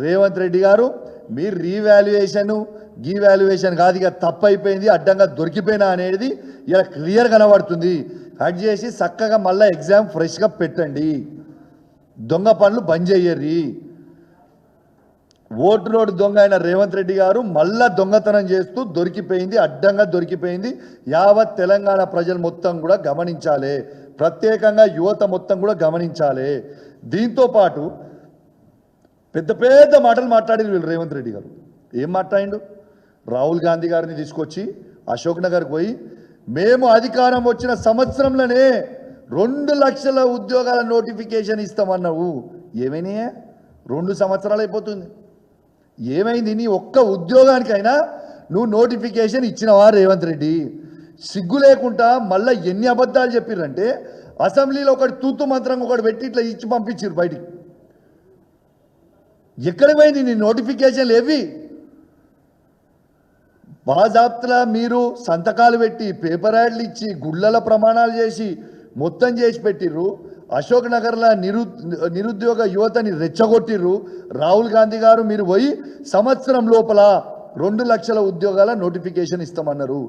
రేవంత్ రెడ్డి గారు మీరు రీవాల్యుయేషన్ గీవాల్యుయేషన్ కాదు, ఇక తప్పు అయిపోయింది, అడ్డంగా దొరికిపోయినా అనేది ఇలా క్లియర్ కనబడుతుంది. కట్ చేసి చక్కగా మళ్ళీ ఎగ్జామ్ ఫ్రెష్గా పెట్టండి, దొంగ పనులు బంద్ చెయ్యర్రి. ఓటులోడు దొంగ అయిన రేవంత్ రెడ్డి గారు మళ్ళా దొంగతనం చేస్తూ దొరికిపోయింది, అడ్డంగా దొరికిపోయింది. యావత్ తెలంగాణ ప్రజలు మొత్తం కూడా గమనించాలి, ప్రత్యేకంగా యువత మొత్తం కూడా గమనించాలి. దీంతో పాటు పెద్ద పెద్ద మాటలు మాట్లాడారు వీళ్ళు. రేవంత్ రెడ్డి గారు ఏం మాట్లాడిండు? రాహుల్ గాంధీ గారిని తీసుకొచ్చి అశోక్ నగర్కి పోయి మేము అధికారం వచ్చిన సంవత్సరంలోనే 2 లక్షల ఉద్యోగాల నోటిఫికేషన్ ఇస్తామన్నావు. ఏమైనా 2 సంవత్సరాలు అయిపోతుంది, ఏమైంది? నీ ఒక్క ఉద్యోగానికైనా నువ్వు నోటిఫికేషన్ ఇచ్చినవా రేవంత్ రెడ్డి? సిగ్గు లేకుండా మళ్ళీ ఎన్ని అబద్ధాలు చెప్పిర్రంటే, అసెంబ్లీలో ఒకటి తూతు మంత్రంగా ఒకటి పెట్టి ఇట్లా ఇచ్చి పంపించారు బయటికి. ఎక్కడ పోయింది నీ నోటిఫికేషన్లు? ఏవి బాజాప్తలా మీరు సంతకాలు పెట్టి పేపర్ యాడ్లు ఇచ్చి గుళ్ళల ప్రమాణాలు చేసి మొత్తం చేసి పెట్టిర్రు. అశోక్ నగర్లో నిరుద్యోగ యువతని రెచ్చగొట్టిర్రు. రాహుల్ గాంధీ గారు మీరు పోయి సంవత్సరం లోపల 2 లక్షల ఉద్యోగాల నోటిఫికేషన్ ఇస్తామన్నారు.